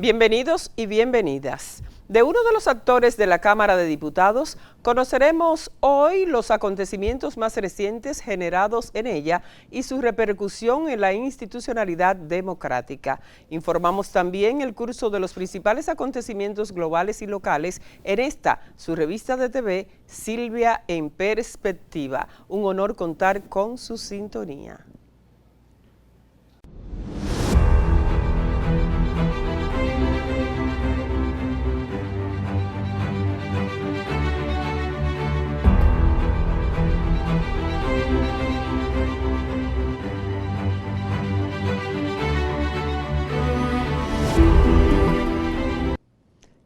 Bienvenidos y bienvenidas. De uno de los actores de la Cámara de Diputados, conoceremos hoy los acontecimientos más recientes generados en ella y su repercusión en la institucionalidad democrática. Informamos también el curso de los principales acontecimientos globales y locales en esta, su revista de TV, Silvia en Perspectiva. Un honor contar con su sintonía.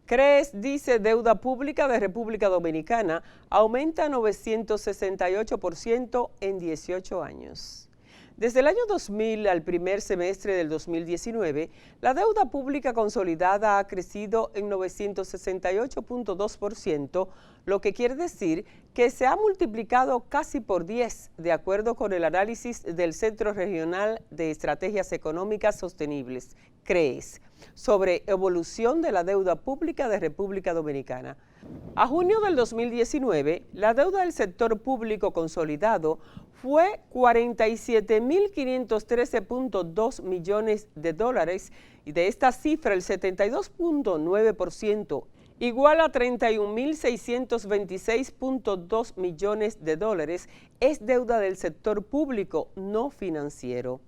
CREES dice deuda pública de República Dominicana aumenta 968% en 18 años. Desde el año 2000 al primer semestre del 2019, la deuda pública consolidada ha crecido en 968.2%, lo que quiere decir que se ha multiplicado casi por 10, de acuerdo con el análisis del Centro Regional de Estrategias Económicas Sostenibles, CREES, sobre evolución de la deuda pública de República Dominicana. A junio del 2019, la deuda del sector público consolidado fue 47.513.2 millones de dólares y de esta cifra el 72.9%, igual a 31.626.2 millones de dólares, es deuda del sector público no financiero.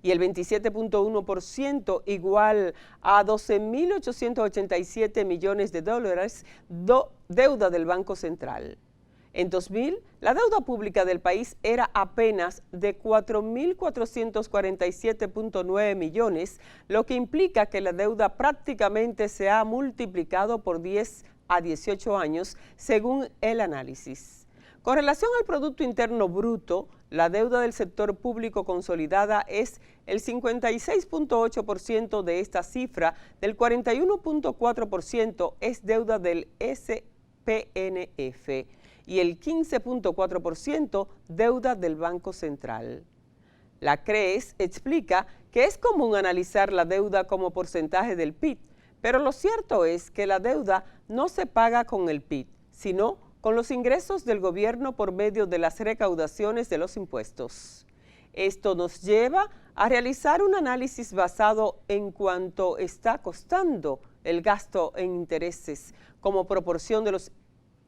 Y el 27.1%, igual a 12.887 millones de dólares, deuda del Banco Central. En 2000, la deuda pública del país era apenas de 4.447.9 millones, lo que implica que la deuda prácticamente se ha multiplicado por 10 a 18 años, según el análisis. Con relación al Producto Interno Bruto, la deuda del sector público consolidada es el 56.8% de esta cifra, del 41.4% es deuda del SPNF y el 15.4% deuda del Banco Central. La CREES explica que es común analizar la deuda como porcentaje del PIB, pero lo cierto es que la deuda no se paga con el PIB, sino con los ingresos del gobierno por medio de las recaudaciones de los impuestos. Esto nos lleva a realizar un análisis basado en cuánto está costando el gasto en intereses como proporción de los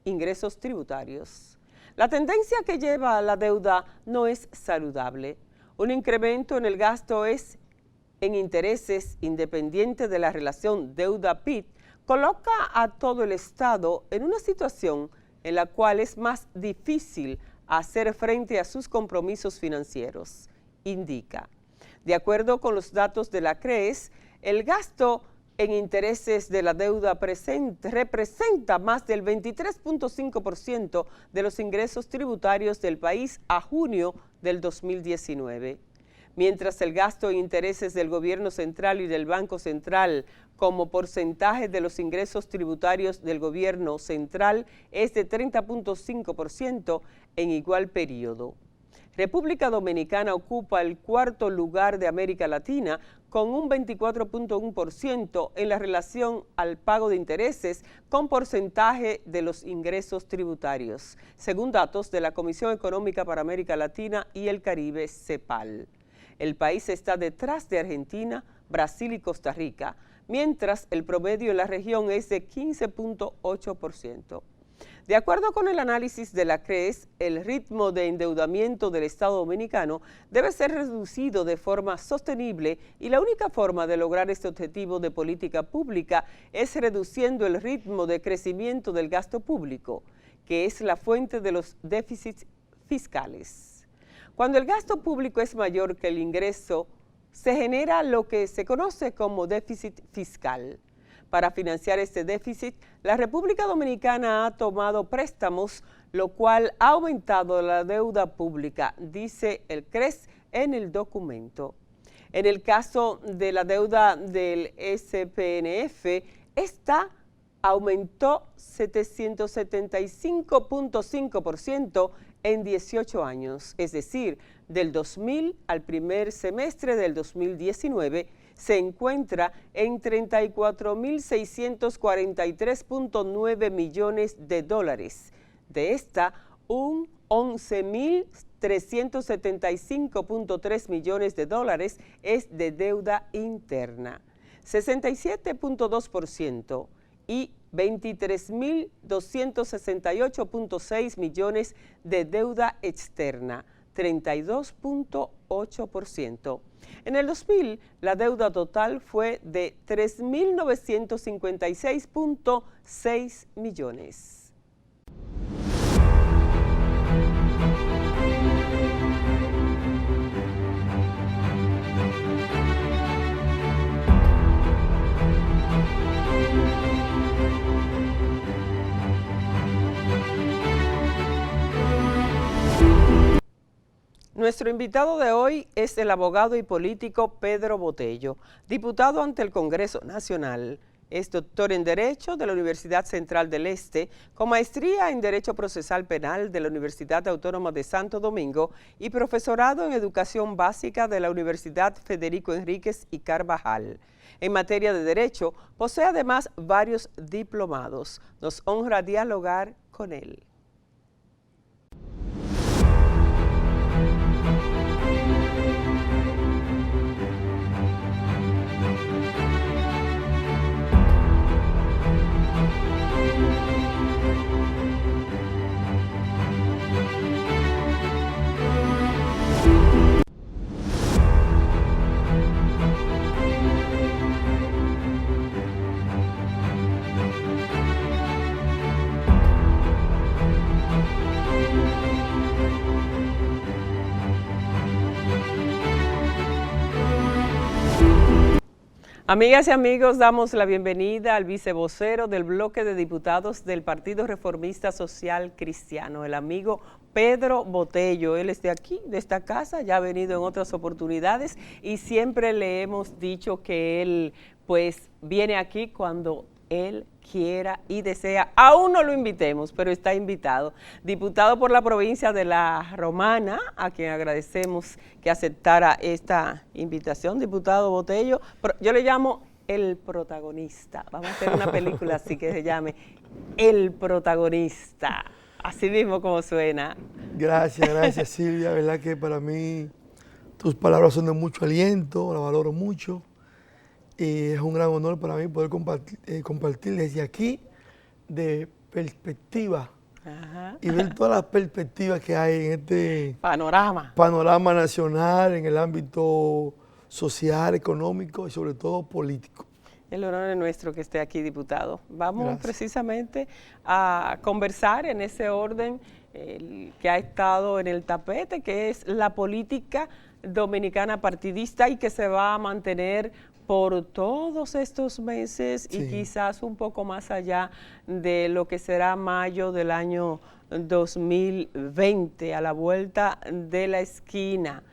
ingresos tributarios. La tendencia que lleva a la deuda no es saludable. Un incremento en el gasto en intereses independiente de la relación deuda-PIB coloca a todo el Estado en una situación en la cual es más difícil hacer frente a sus compromisos financieros, indica. De acuerdo con los datos de la CREES, el gasto en intereses de la deuda representa más del 23.5% de los ingresos tributarios del país a junio del 2019. Mientras el gasto en intereses del gobierno central y del Banco Central como porcentaje de los ingresos tributarios del gobierno central es de 30.5% en igual periodo. República Dominicana ocupa el cuarto lugar de América Latina con un 24.1% en la relación al pago de intereses con porcentaje de los ingresos tributarios, según datos de la Comisión Económica para América Latina y el Caribe, CEPAL. El país está detrás de Argentina, Brasil y Costa Rica, mientras el promedio en la región es de 15.8%. De acuerdo con el análisis de la CREES, el ritmo de endeudamiento del Estado Dominicano debe ser reducido de forma sostenible y la única forma de lograr este objetivo de política pública es reduciendo el ritmo de crecimiento del gasto público, que es la fuente de los déficits fiscales. Cuando el gasto público es mayor que el ingreso, se genera lo que se conoce como déficit fiscal. Para financiar este déficit, la República Dominicana ha tomado préstamos, lo cual ha aumentado la deuda pública, dice el CREES en el documento. En el caso de la deuda del SPNF, esta aumentó 775.5% en 18 años, es decir, del 2000 al primer semestre del 2019, se encuentra en 34.643.9 millones de dólares. De esta, un 11.375.3 millones de dólares es de deuda interna, 67.2%, y 23.268.6 millones de deuda externa, 32.8%. En el 2000, la deuda total fue de 3.956.6 millones. Nuestro invitado de hoy es el abogado y político Pedro Botello, diputado ante el Congreso Nacional. Es doctor en Derecho de la Universidad Central del Este, con maestría en Derecho Procesal Penal de la Universidad Autónoma de Santo Domingo y profesorado en Educación Básica de la Universidad Federico Enríquez y Carvajal. En materia de Derecho, posee además varios diplomados. Nos honra dialogar con él. Amigas y amigos, damos la bienvenida al vicevocero del bloque de diputados del Partido Reformista Social Cristiano, el amigo Pedro Botello. Él es de aquí, de esta casa, ya ha venido en otras oportunidades y siempre le hemos dicho que él pues viene aquí cuando él quiera y desea. Aún no lo invitemos, pero está invitado. Diputado por la provincia de La Romana, a quien agradecemos que aceptara esta invitación, diputado Botello. Yo le llamo el protagonista. Vamos a hacer una película así que se llame El Protagonista. Así mismo como suena. Gracias Silvia, verdad que para mí tus palabras son de mucho aliento, la valoro mucho. Y es un gran honor para mí poder compartir desde aquí de perspectiva. Ajá. Y ver todas las perspectivas que hay en este panorama nacional, en el ámbito social, económico y sobre todo político. El honor es nuestro que esté aquí, diputado. Vamos precisamente a conversar en ese orden que ha estado en el tapete, que es la política dominicana partidista y que se va a mantener por todos estos meses y quizás un poco más allá de lo que será mayo del año 2020, a la vuelta de la esquina.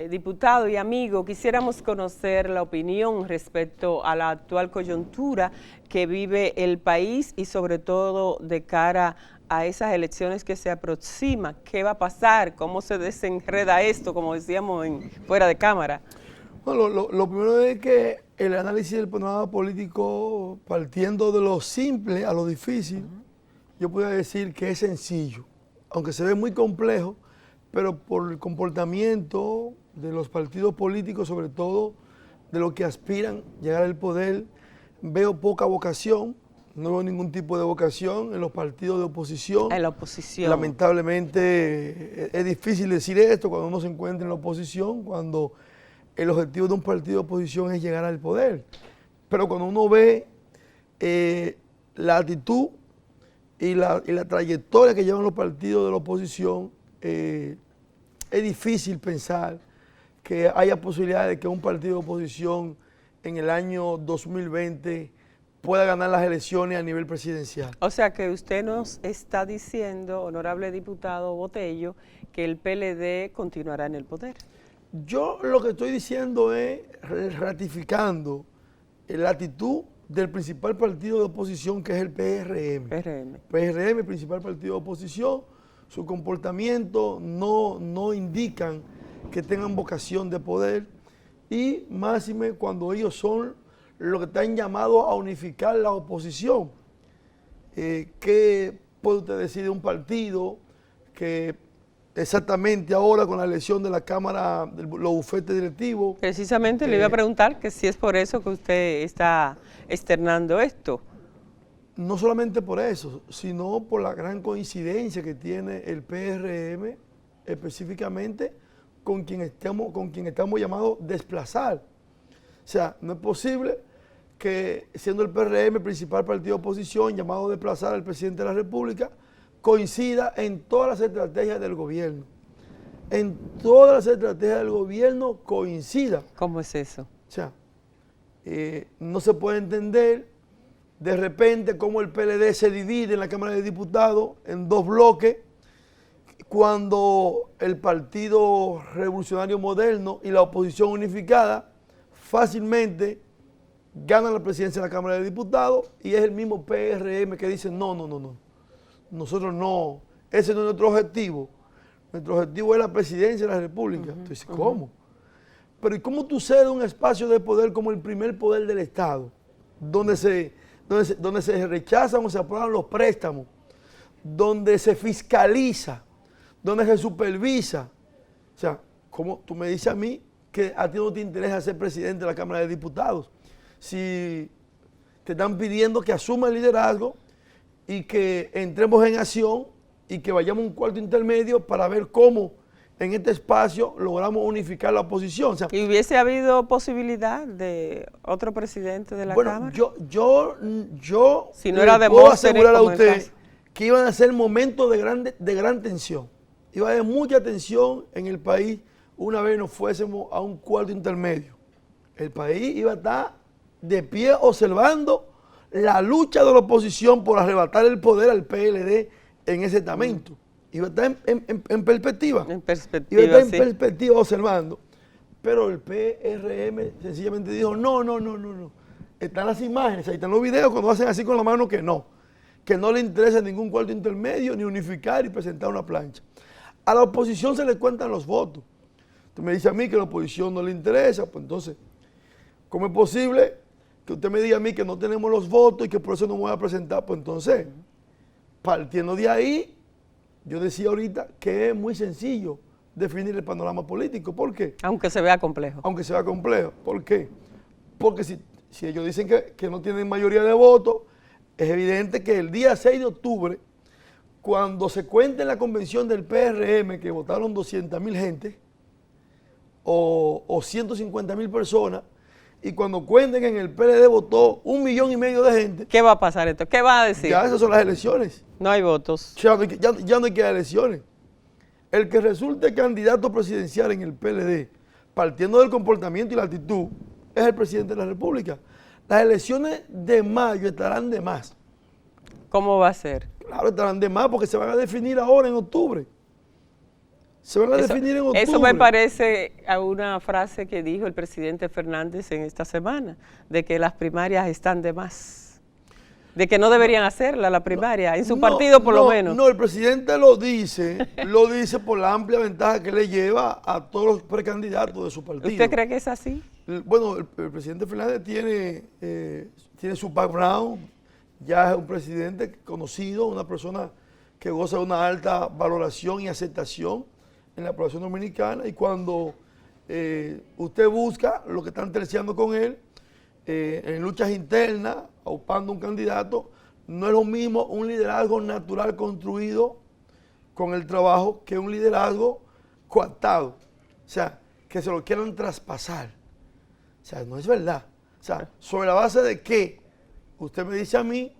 Diputado y amigo, quisiéramos conocer la opinión respecto a la actual coyuntura que vive el país y sobre todo de cara a esas elecciones que se aproximan. ¿Qué va a pasar? ¿Cómo se desenreda esto, como decíamos fuera de cámara? Bueno, lo primero es que el análisis del panorama político, partiendo de lo simple a lo difícil, yo podría decir que es sencillo, aunque se ve muy complejo, pero por el comportamiento de los partidos políticos, sobre todo de los que aspiran a llegar al poder, veo poca vocación, no veo ningún tipo de vocación en los partidos de oposición. En la oposición. Lamentablemente es difícil decir esto cuando uno se encuentra en la oposición, cuando el objetivo de un partido de oposición es llegar al poder. Pero cuando uno ve la actitud y la trayectoria que llevan los partidos de la oposición, es difícil pensar que haya posibilidad de que un partido de oposición en el año 2020 pueda ganar las elecciones a nivel presidencial. O sea que usted nos está diciendo, honorable diputado Botello, que el PLD continuará en el poder. Yo lo que estoy diciendo es ratificando la actitud del principal partido de oposición, que es el PRM. PRM, principal partido de oposición, su comportamiento no indican que tengan vocación de poder, y máxime cuando ellos son los que están llamados a unificar la oposición. ¿Qué puede usted decir de un partido que exactamente ahora con la elección de la Cámara, de los bufetes directivos? Precisamente le iba a preguntar que si es por eso que usted está externando esto. No solamente por eso, sino por la gran coincidencia que tiene el PRM específicamente con quien estamos llamados a desplazar. O sea, no es posible que siendo el PRM principal partido de oposición llamado a desplazar al presidente de la República, coincida en todas las estrategias del gobierno. En todas las estrategias del gobierno coincida. ¿Cómo es eso? O sea, no se puede entender de repente cómo el PLD se divide en la Cámara de Diputados en dos bloques, cuando el Partido Revolucionario Moderno y la oposición unificada fácilmente ganan la presidencia de la Cámara de Diputados, y es el mismo PRM que dice no, nosotros no, ese no es nuestro objetivo. Nuestro objetivo es la presidencia de la República. Entonces, ¿cómo? Pero ¿y cómo tú cedes un espacio de poder como el primer poder del Estado, donde se rechazan o se aprueban los préstamos, donde se fiscaliza, donde se supervisa? O sea, ¿cómo tú me dices a mí que a ti no te interesa ser presidente de la Cámara de Diputados si te están pidiendo que asuma el liderazgo y que entremos en acción y que vayamos a un cuarto intermedio para ver cómo en este espacio logramos unificar la oposición? O sea, ¿y hubiese habido posibilidad de otro presidente de la Cámara? Yo si no era puedo asegurar a usted que iban a ser momentos de gran tensión. Iba a haber mucha tensión en el país una vez nos fuésemos a un cuarto intermedio. El país iba a estar de pie observando la lucha de la oposición por arrebatar el poder al PLD en ese estamento. Iba a estar en perspectiva. En perspectiva, iba a estar en sí. perspectiva observando. Pero el PRM sencillamente dijo, no. Están las imágenes, ahí están los videos cuando hacen así con la mano que no le interesa ningún cuarto intermedio, ni unificar y presentar una plancha. A la oposición se le cuentan los votos. Usted me dice a mí que a la oposición no le interesa, pues entonces, ¿cómo es posible que usted me diga a mí que no tenemos los votos y que por eso no me voy a presentar? Pues entonces, partiendo de ahí, yo decía ahorita que es muy sencillo definir el panorama político. ¿Por qué? Aunque se vea complejo. Aunque se vea complejo. ¿Por qué? Porque si ellos dicen que no tienen mayoría de votos, es evidente que el día 6 de octubre, cuando se cuente en la convención del PRM que votaron 200,000 gente o 150,000 personas, y cuando cuenten que en el PLD votó 1,5 millones de gente, ¿qué va a pasar esto? ¿Qué va a decir? ya esas son las elecciones. No hay votos. Ya no hay que dar elecciones. El que resulte candidato presidencial en el PLD, partiendo del comportamiento y la actitud, es el presidente de la República. Las elecciones de mayo estarán de más. ¿Cómo va a ser? Claro, estarán de más porque se van a definir ahora en octubre. Se van a definir en octubre. Eso me parece a una frase que dijo el presidente Fernández en esta semana, de que las primarias están de más. De que no deberían hacerla la primaria, en su partido por lo menos. No, el presidente lo dice por la amplia ventaja que le lleva a todos los precandidatos de su partido. ¿Usted cree que es así? Bueno, el presidente Fernández tiene su background, ya es un presidente conocido, una persona que goza de una alta valoración y aceptación en la población dominicana, y cuando usted busca lo que están terciando con él, en luchas internas, aupando un candidato, no es lo mismo un liderazgo natural construido con el trabajo que un liderazgo coartado. O sea, que se lo quieran traspasar. O sea, no es verdad. O sea, ¿sobre la base de qué? Usted me dice a mí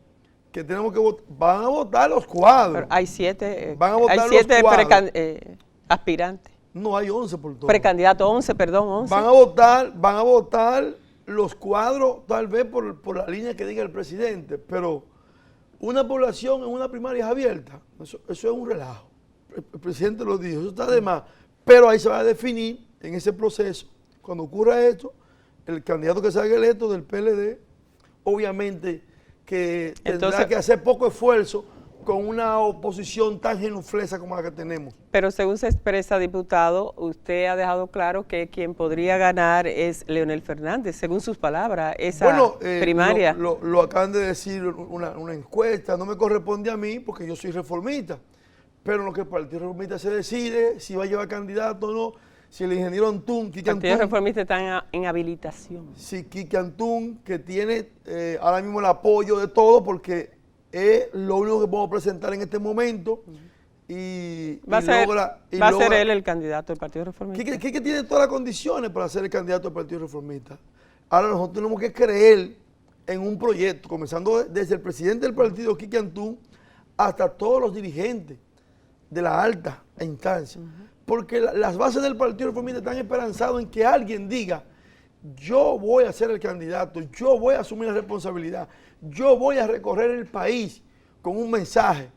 que tenemos que votar. Van a votar los cuadros. Pero hay 7, van a votar hay 7 los cuadros. Aspirantes. No, hay 11 por todo. Precandidatos, 11, perdón, 11. Van a votar los cuadros tal vez por la línea que diga el presidente, pero una población en una primaria abierta, eso es un relajo. El presidente lo dijo, eso está de más. Pero ahí se va a definir en ese proceso, cuando ocurra esto, el candidato que salga electo del PLD obviamente que tendrá Entonces, que hacer poco esfuerzo con una oposición tan genuflesa como la que tenemos. pero según se expresa, diputado, usted ha dejado claro que quien podría ganar es Leonel Fernández, según sus palabras, esa primaria. Lo acaban de decir una encuesta, no me corresponde a mí porque yo soy reformista, pero lo que el Partido Reformista se decide, si va a llevar candidato o no, si el ingeniero Antún, Quique El Partido Antún, Reformista está en habilitación. si Quique Antún, que tiene ahora mismo el apoyo de todo porque es lo único que podemos presentar en este momento Va a ser él el candidato del Partido Reformista. Quique tiene todas las condiciones para ser el candidato del Partido Reformista. Ahora nosotros tenemos que creer en un proyecto, comenzando desde el presidente del partido, Quique Antún, hasta todos los dirigentes de la alta instancia. Porque las bases del Partido Reformista están esperanzados en que alguien diga: yo voy a ser el candidato, yo voy a asumir la responsabilidad, yo voy a recorrer el país con un mensaje,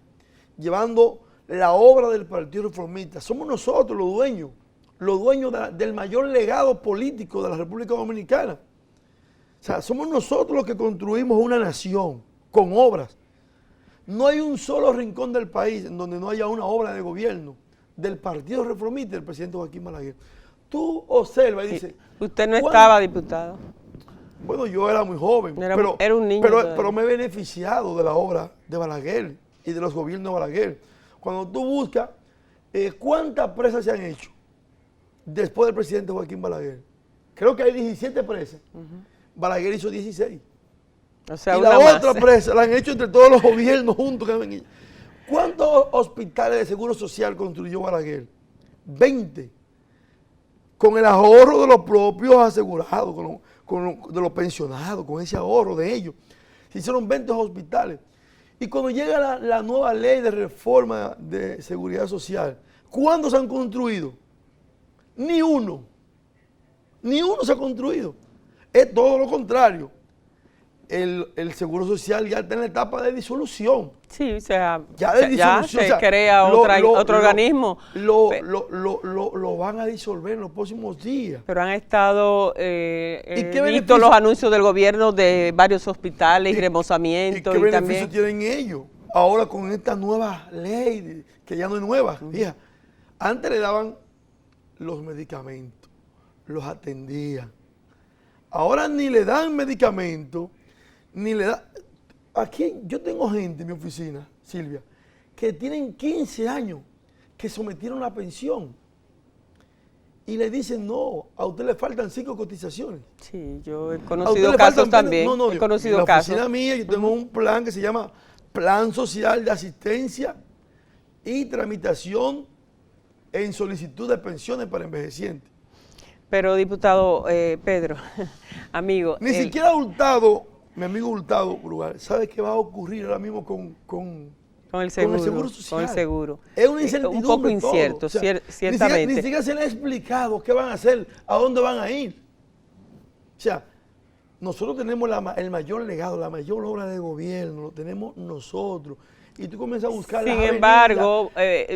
llevando la obra del Partido Reformista. Somos nosotros los dueños del mayor legado político de la República Dominicana. O sea, somos nosotros los que construimos una nación con obras. No hay un solo rincón del país en donde no haya una obra de gobierno del Partido Reformista y del presidente Joaquín Balaguer. Tú observa y dices... Usted no estaba, diputado. Bueno, yo era muy joven, era un niño pero me he beneficiado de la obra de Balaguer y de los gobiernos de Balaguer. Cuando tú buscas cuántas presas se han hecho después del presidente Joaquín Balaguer, creo que hay 17 presas. Balaguer hizo 16. O sea, y la otra presa la han hecho entre todos los gobiernos juntos. ¿Cuántos hospitales de seguro social construyó Balaguer? 20. Con el ahorro de los propios asegurados, de los pensionados, con ese ahorro de ellos. Se hicieron 20 hospitales. Y cuando llega la nueva ley de reforma de seguridad social, ¿cuántos se han construido? Ni uno. Ni uno se ha construido. Es todo lo contrario. El Seguro Social ya está en la etapa de disolución. Sí, o sea, ya se crea otro organismo. Lo van a disolver en los próximos días. Pero han estado visto los anuncios del gobierno de varios hospitales y remozamientos. ¿Y qué beneficio tienen ellos? Ahora con esta nueva ley, que ya no es nueva. Fija, antes le daban los medicamentos, los atendían. Ahora ni le dan medicamentos, ni le dan... Aquí yo tengo gente en mi oficina, Silvia, que tienen 15 años que sometieron la pensión y le dicen: no, a usted le faltan 5 cotizaciones. Sí, yo he conocido casos también. He conocido en la casos. oficina mía yo tengo un plan que se llama Plan Social de Asistencia y Tramitación en Solicitud de Pensiones para Envejecientes. Pero, diputado Pedro, amigo... Ni siquiera Hurtado, mi amigo Hurtado Brugal, ¿sabe qué va a ocurrir ahora mismo con el seguro social? Con el seguro. Es una incertidumbre. Un poco incierto, o sea, ciertamente. Ni siquiera se le ha explicado qué van a hacer, a dónde van a ir. O sea, nosotros tenemos el mayor legado, la mayor obra de gobierno, lo tenemos nosotros. Y tú comienzas a buscar Sin embargo,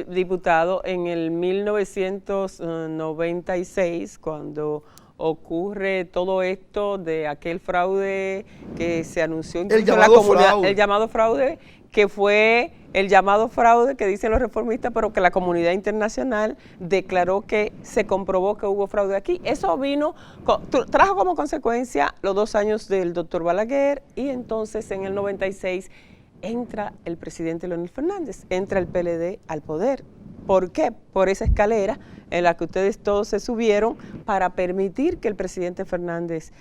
diputado, en el 1996, cuando ocurre todo esto de aquel fraude que se anunció incluso en la comunidad, el llamado fraude, que fue el llamado fraude que dicen los reformistas, pero que la comunidad internacional declaró que se comprobó que hubo fraude aquí. Eso trajo como consecuencia los 2 años del doctor Balaguer, y entonces en el 96 entra el presidente Leonel Fernández, entra el PLD al poder. ¿Por qué? Por esa escalera en la que ustedes todos se subieron para permitir que el presidente Fernández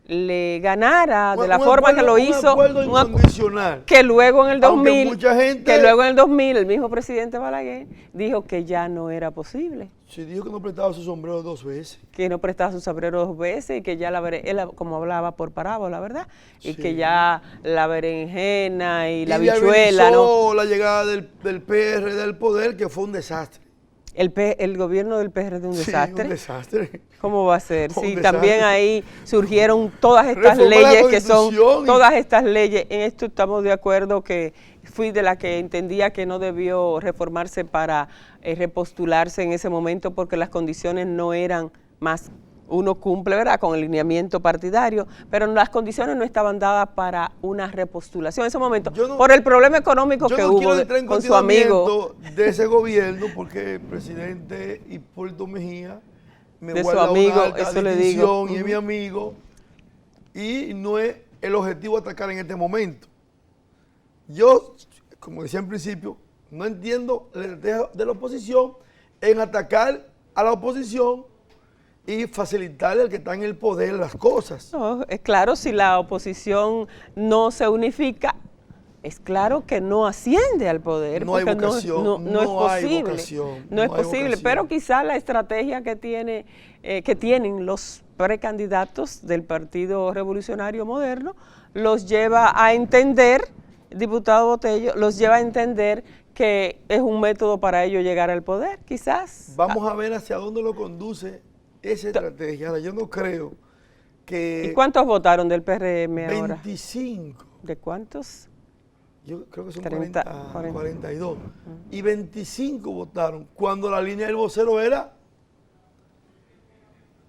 le ganara de la forma que lo hizo. Un acuerdo incondicional. Que luego en el 2000, que luego en el 2000 el mismo presidente Balaguer dijo que ya no era posible. Sí, dijo que no prestaba su sombrero 2 veces. Que no prestaba su sombrero 2 veces y que ya él como hablaba por parábola, ¿verdad? Y que ya la berenjena y la habichuela, ¿no? La llegada del PRD del poder, que fue un desastre. El gobierno del PRD un desastre. Sí, un desastre. ¿Cómo va a ser? Sí, también ahí surgieron todas estas leyes que son, todas estas leyes. En esto estamos de acuerdo, que fui de la que entendía que no debió reformarse para repostularse en ese momento porque las condiciones no eran más uno cumple, ¿verdad?, con el lineamiento partidario, pero las condiciones no estaban dadas para una repostulación en ese momento, por el problema económico que hubo con su amigo. De ese gobierno, porque el presidente Hipólito Mejía me de su guarda amigo, una alta eso le digo. y es mi amigo, y no es el objetivo atacar en este momento. Yo, como decía en principio, no entiendo la estrategia de la oposición en atacar a la oposición y facilitarle al que está en el poder las cosas. No, es claro, si la oposición no se unifica, es claro que no asciende al poder. No hay vocación, no es posible. No es posible, pero quizá la estrategia que tienen los precandidatos del Partido Revolucionario Moderno los lleva a entender, diputado Botello, los lleva a entender que es un método para ellos llegar al poder, quizás. Vamos a ver hacia dónde lo conduce esa estrategia. Ahora, yo no creo que... ¿Y cuántos votaron del PRM ahora? 25. ¿De cuántos? Yo creo que son 42. Y 25 votaron cuando la línea del vocero era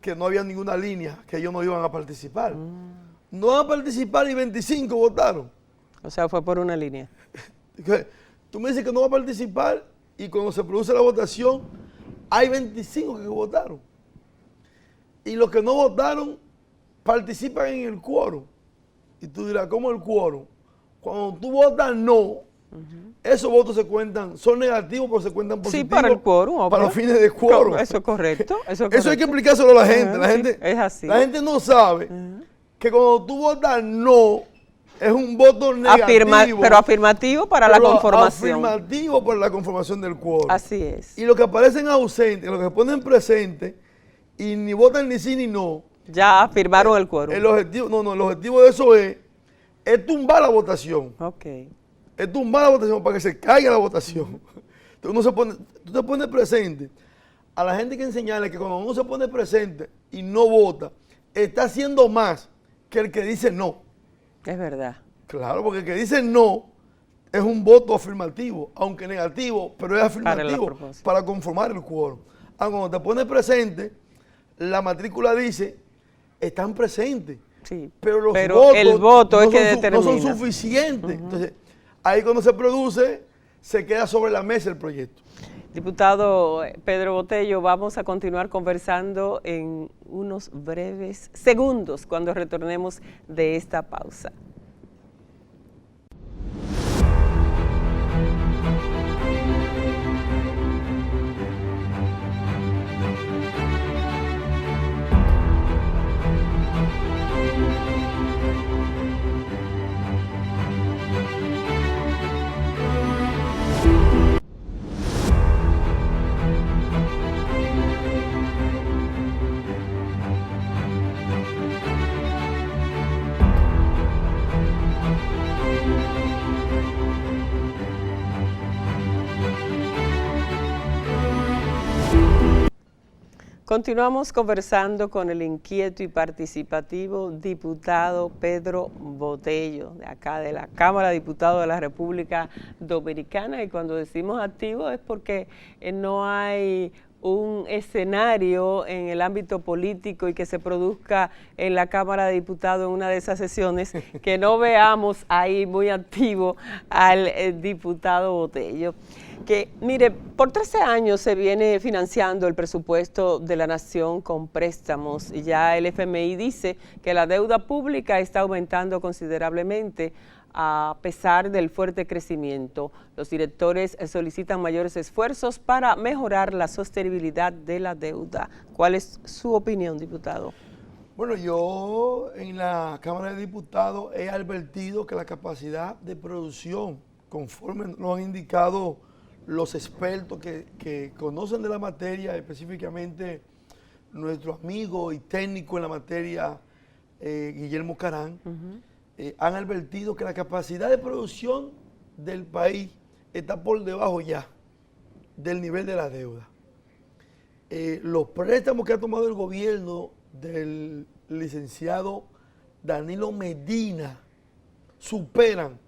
que no había ninguna línea, que ellos no iban a participar. No van a participar y 25 votaron. O sea, fue por una línea. Tú me dices que no va a participar y cuando se produce la votación hay 25 que votaron. Y los que no votaron participan en el quórum. Y tú dirás, ¿cómo el quórum? Cuando tú votas no, esos votos se cuentan, son negativos, pero se cuentan positivos. Sí, para el quórum. Para los fines de quórum. Eso es correcto. Eso hay que explicárselo a la gente. La gente, sí, es así. La gente no sabe que cuando tú votas no, es un voto negativo. Pero afirmativo para la conformación. Afirmativo para la conformación del quórum. Así es. Y los que aparecen ausentes, los que se ponen presentes y ni votan ni sí ni no. Ya afirmaron el quórum. El objetivo de eso es tumbar la votación. Ok. Es tumbar la votación para que se caiga la votación. Entonces tú te pones presente. A la gente hay que enseñarle que cuando uno se pone presente y no vota, está haciendo más que el que dice no. Es verdad. Claro, porque el que dice no es un voto afirmativo, aunque negativo, pero es afirmativo para conformar el quórum. Cuando te pones presente, la matrícula dice, están presentes. Sí, pero votos el voto es que determina. No son suficientes. Entonces, ahí cuando se produce, se queda sobre la mesa el proyecto. Diputado Pedro Botello, vamos a continuar conversando en unos breves segundos cuando retornemos de esta pausa. Continuamos conversando con el inquieto y participativo diputado Pedro Botello, de acá de la Cámara de Diputados de la República Dominicana. Y cuando decimos activo es porque no hay un escenario en el ámbito político y que se produzca en la Cámara de Diputados en una de esas sesiones que no veamos ahí muy activo al diputado Botello. Que, mire, por 13 años se viene financiando el presupuesto de la nación con préstamos y ya el FMI dice que la deuda pública está aumentando considerablemente a pesar del fuerte crecimiento. Los directores solicitan mayores esfuerzos para mejorar la sostenibilidad de la deuda. ¿Cuál es su opinión, diputado? Bueno, yo en la Cámara de Diputados he advertido que la capacidad de producción, conforme lo han indicado los expertos que conocen de la materia, específicamente nuestro amigo y técnico en la materia, Guillermo Carán, han advertido que la capacidad de producción del país está por debajo ya del nivel de la deuda. Los préstamos que ha tomado el gobierno del licenciado Danilo Medina superan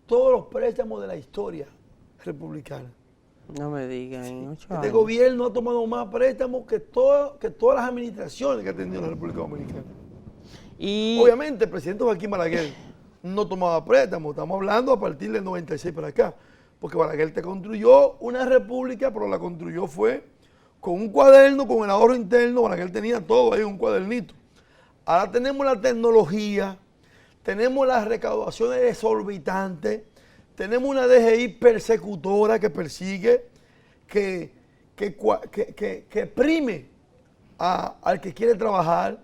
todos los préstamos de la historia republicana. No me digan, en 8 Este años. gobierno ha tomado más préstamos que todas las administraciones que ha tenido la República Dominicana. Y Obviamente, el presidente Joaquín Balaguer no tomaba préstamos, estamos hablando a partir del 96 para acá, porque Balaguer te construyó una república, pero la construyó fue con un cuaderno, con el ahorro interno. Balaguer tenía todo ahí, un cuadernito. Ahora tenemos la tecnología, tenemos las recaudaciones exorbitantes, tenemos una DGI persecutora que persigue, que prime al que quiere trabajar.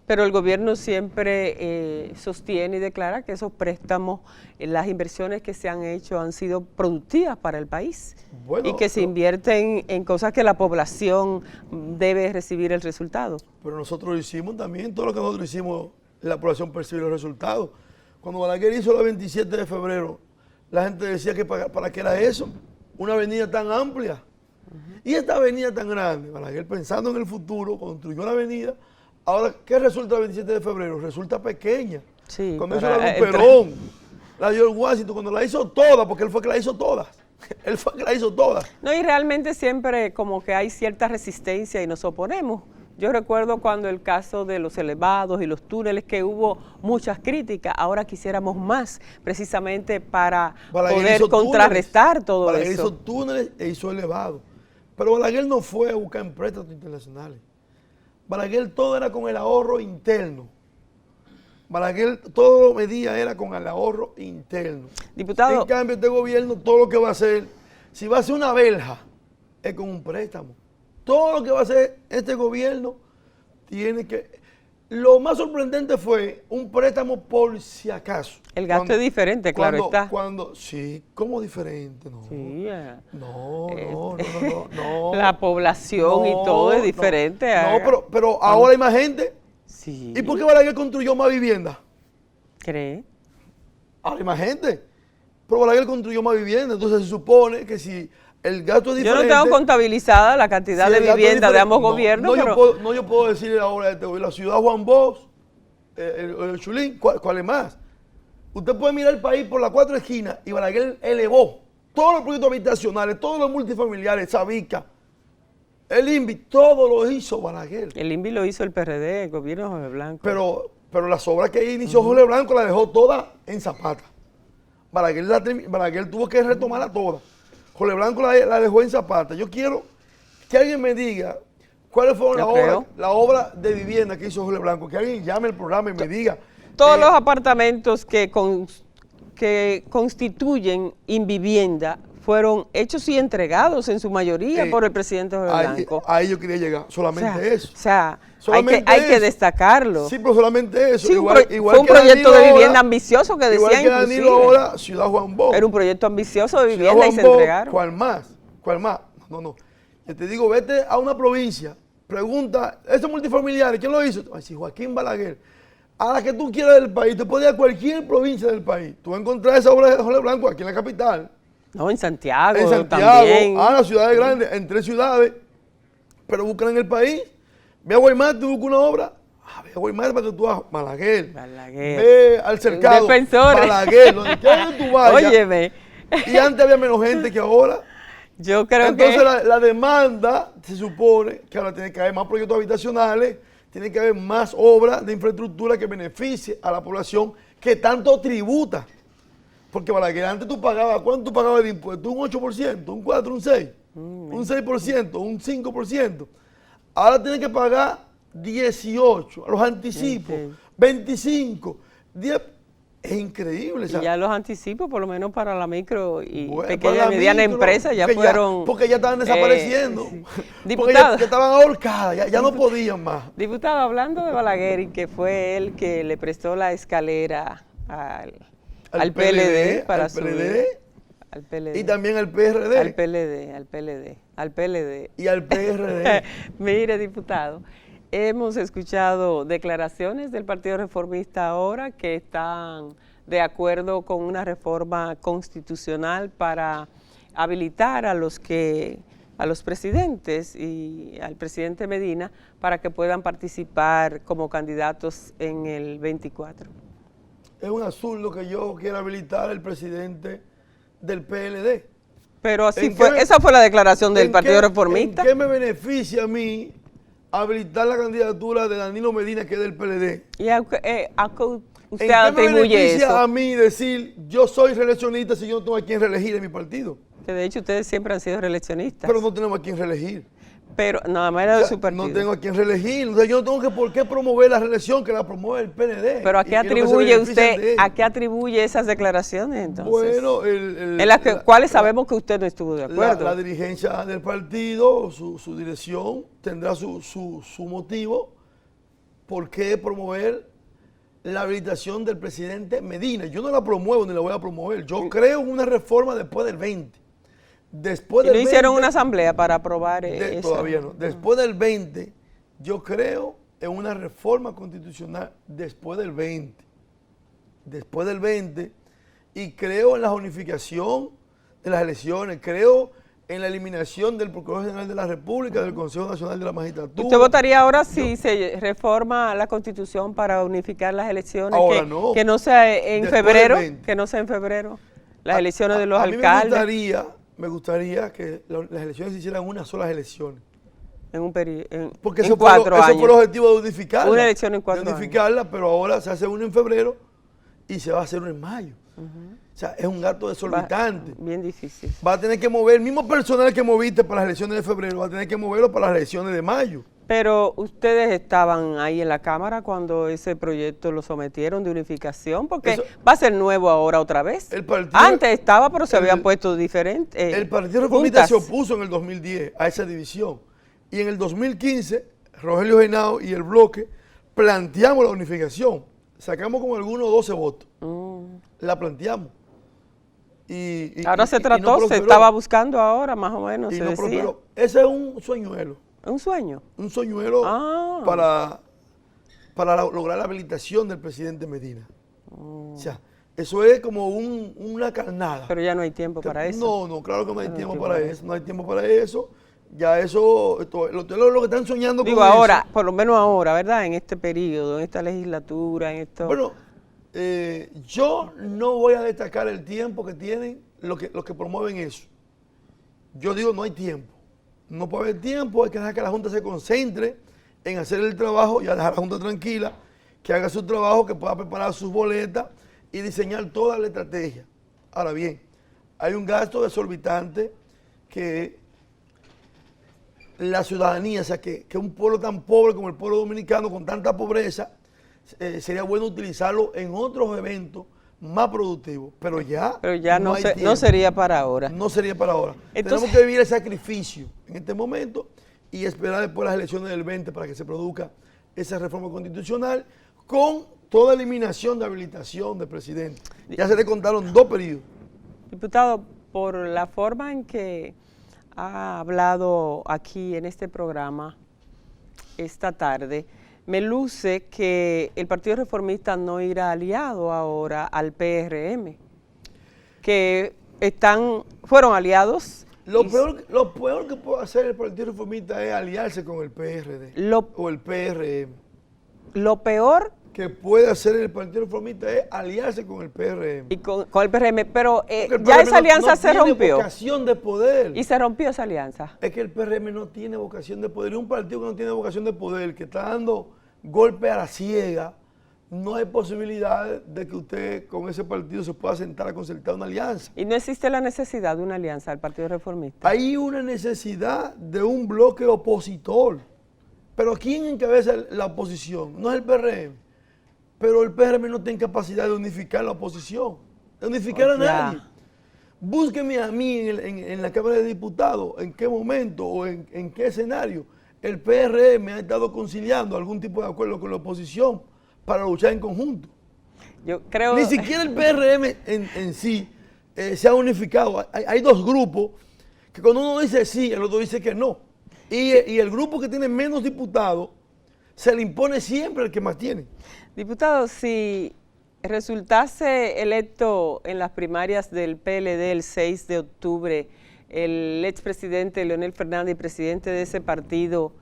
pero el gobierno siempre sostiene y declara que esos préstamos, las inversiones que se han hecho han sido productivas para el país, Bueno, y que se invierten en cosas que la población debe recibir el resultado. Pero nosotros lo hicimos también, todo lo que nosotros hicimos, la población percibió los resultados. Cuando Balaguer hizo la 27 de febrero, la gente decía que para qué era eso, una avenida tan amplia. Y esta avenida tan grande, Balaguer pensando en el futuro, construyó la avenida. Ahora, ¿qué resulta el 27 de febrero? Resulta pequeña. Sí, Cuando hizo para la Luperón, la George Washington, cuando la hizo toda, porque él fue que la hizo todas. Él fue que la hizo todas. No, y realmente siempre como que hay cierta resistencia y nos oponemos. Yo recuerdo cuando el caso de los elevados y los túneles, que hubo muchas críticas. Ahora quisiéramos más, precisamente para Balaguer poder hizo contrarrestar todo Balaguer eso. hizo túneles e hizo elevados. Pero Balaguer no fue a buscar préstamos internacionales. Balaguer todo era con el ahorro interno. Balaguer todo lo medía era con el ahorro interno. Diputado, En cambio, este gobierno todo lo que va a hacer, si va a hacer una verja, es con un préstamo. Todo lo que va a hacer este gobierno tiene que... Lo más sorprendente fue un préstamo por si acaso. el gasto es diferente, claro está. Sí, ¿cómo diferente? No. Sí, No. la población y todo es diferente. No, pero ahora hay más gente. Sí. ¿Y por qué Balaguer construyó más vivienda? ¿Cree? Ahora hay más gente. Pero Balaguer construyó más vivienda. Entonces se supone que si el gasto es diferente... Yo no tengo contabilizada la cantidad de viviendas de ambos gobiernos, pero... Yo puedo decirle ahora a este gobierno, la ciudad Juan Bosch, el Chulín, ¿cuál es más? Usted puede mirar el país por las 4 esquinas y Balaguer elevó todos los proyectos habitacionales, todos los multifamiliares, Sabica, el INVI, todo lo hizo Balaguer. El INVI lo hizo el PRD, el gobierno de Jorge Blanco. Pero las obras que inició Jorge Blanco las dejó todas en Zapata. Balaguer tuvo que retomarla todas. Jorge Blanco la dejó en Zapata. Yo quiero que alguien me diga cuáles fueron las obras de vivienda que hizo Jorge Blanco. Que alguien llame al programa y me diga. Todos los apartamentos que constituyen Invivienda fueron hechos y entregados en su mayoría por el presidente Jorge Blanco. Ahí yo quería llegar, solamente eso. O sea, Solamente hay que destacarlo. Sí, pero solamente eso. Sí, igual fue un que proyecto Danilo de vivienda ahora, ambicioso que decía igual que Danilo inclusive. ahora, Ciudad Juan Bosch. Era un proyecto ambicioso de Ciudad vivienda y Juan se Bosch, entregaron. ¿Cuál más? ¿Cuál más? No. Yo te digo, vete a una provincia, pregunta, ¿estos multifamiliares quién lo hizo? Ay, sí, Joaquín Balaguer. A la que tú quieras del país, te puedes ir a cualquier provincia del país. Tú vas a encontrar esa obra de Jorge Blanco aquí en la capital. No, en Santiago, también. A las ciudades grandes, en 3 ciudades. Pero buscan en el país. Ve a Guaymate, tú buscas una obra. Ve a Guaymate para que tú hagas Balaguer. Ve al cercado. Defensores. Balaguer, donde quiera que tú vayas. Óyeme. Y antes había menos gente que ahora. Yo creo Entonces que... la demanda se supone que ahora tiene que haber más proyectos habitacionales, tiene que haber más obras de infraestructura que beneficie a la población que tanto tributa. Porque Balaguer antes tú pagabas, ¿cuánto tú pagabas de impuestos? ¿Un 8%? ¿Un 4%? ¿Un 6%? ¿Un 6%? ¿Un 5%? Ahora tienes que pagar 18%, a los anticipos, 25%, 10%. Es increíble. Y ya los anticipos, por lo menos para la micro y Bueno, pequeña y mediana empresa, ya fueron... porque ya estaban desapareciendo. Sí. Porque ya estaban ahorcadas, ya no podían más. Diputado, hablando de Balaguer, y que fue él que le prestó la escalera al PLD para subir. Al PLD. Y también al PRD. Al PLD. Y al PRD. Mire, diputado, hemos escuchado declaraciones del Partido Reformista ahora que están de acuerdo con una reforma constitucional para habilitar a los presidentes y al presidente Medina para que puedan participar como candidatos en el 24. Es un absurdo que yo quiera habilitar al presidente del PLD. Pero así fue, esa fue la declaración del Partido Reformista. ¿En qué me beneficia a mí habilitar la candidatura de Danilo Medina, que es del PLD? ¿Y a qué usted ¿En qué me atribuye beneficia eso? a mí decir yo soy reeleccionista si yo no tengo a quien reelegir en mi partido? Que de hecho ustedes siempre han sido reeleccionistas. Pero no tenemos a quien reelegir. Pero nada más era de su partido. No tengo a quien reelegir. O sea, yo no tengo por qué promover la reelección, que la promueve el PLD. Pero ¿a qué atribuye usted, a qué atribuye esas declaraciones entonces? Bueno, en las cuales sabemos que usted no estuvo de acuerdo. La dirigencia del partido, su dirección, tendrá su motivo por qué promover la habilitación del presidente Medina. Yo no la promuevo ni la voy a promover. Yo creo en una reforma después del 20. Después ¿Y no hicieron una asamblea para aprobar eso? Todavía no. Después del 20, yo creo en una reforma constitucional después del 20. Después del 20, y creo en la unificación de las elecciones, creo en la eliminación del Procurador General de la República, del Consejo Nacional de la Magistratura. ¿Usted votaría ahora si se reforma la Constitución para unificar las elecciones? Ahora no. Que no sea en Después febrero, del 20. que no sea en febrero, las elecciones de los a mí alcaldes. me gustaría que las elecciones se hicieran unas solas elecciones. En un periodo, porque en eso 4 años. Eso fue el objetivo de unificarla. Una elección en 4 años. De unificarla, pero ahora se hace una en febrero y se va a hacer una en mayo. O sea, es un gasto desorbitante. Bien difícil. Va a tener que mover el mismo personal que moviste para las elecciones de febrero, va a tener que moverlo para las elecciones de mayo. Pero ustedes estaban ahí en la Cámara cuando ese proyecto lo sometieron de unificación, porque eso, va a ser nuevo ahora otra vez. Antes estaba, pero se había puesto diferente. El Partido Reformista se opuso en el 2010 a esa división. Y en el 2015, Rogelio Henao y el bloque planteamos la unificación. Sacamos como algunos 12 votos. La planteamos. Ahora se trató, no se estaba buscando ahora, más o menos. Y se no decía. prosperó. Ese es un sueñuelo. ¿Un sueño? Un sueñuelo para lograr la habilitación del presidente Medina. O sea, eso es como una carnada. Pero ya no hay tiempo para eso. No, claro que no hay tiempo para eso. No hay tiempo para eso. Ya eso, lo que están soñando con ahora, eso, por lo menos ahora, ¿verdad? En este periodo, en esta legislatura, en esto. Bueno, yo no voy a destacar el tiempo que tienen los que promueven eso. Yo digo, no hay tiempo. No puede haber tiempo, hay que dejar que la Junta se concentre en hacer el trabajo y a dejar a la Junta tranquila, que haga su trabajo, que pueda preparar sus boletas y diseñar toda la estrategia. Ahora bien, hay un gasto desorbitante que la ciudadanía, o sea, que un pueblo tan pobre como el pueblo dominicano, con tanta pobreza, sería bueno utilizarlo en otros eventos más productivos, pero ya no sería para ahora. No sería para ahora. Entonces, tenemos que vivir el sacrificio en este momento y esperar después las elecciones del 20 para que se produzca esa reforma constitucional con toda eliminación de habilitación del presidente. Ya se le contaron 2 periodos. Diputado, por la forma en que ha hablado aquí en este programa esta tarde, me luce que el Partido Reformista no irá aliado ahora al PRM, que fueron aliados. Lo peor que puede hacer el Partido Reformista es aliarse con el PRD o el PRM. Lo peor que puede hacer el Partido Reformista es aliarse con el PRM. Y con el PRM, pero ya esa alianza se rompió. No tiene vocación de poder. Y se rompió esa alianza. Es que el PRM no tiene vocación de poder. Y un partido que no tiene vocación de poder, que está dando golpe a la ciega, no hay posibilidad de que usted con ese partido se pueda sentar a concertar una alianza. ¿Y no existe la necesidad de una alianza del Partido Reformista? Hay una necesidad de un bloque opositor. Pero ¿quién encabeza la oposición? No es el PRM. Pero el PRM no tiene capacidad de unificar la oposición, de unificar a nadie. Búsqueme a mí en la Cámara de Diputados, en qué momento o en qué escenario el PRM ha estado conciliando algún tipo de acuerdo con la oposición para luchar en conjunto. Yo creo... Ni siquiera el PRM en sí se ha unificado. Hay 2 grupos que cuando uno dice sí, el otro dice que no. Y el grupo que tiene menos diputados se le impone siempre al que más tiene. Diputado, si resultase electo en las primarias del PLD el 6 de octubre el expresidente Leonel Fernández y presidente de ese partido,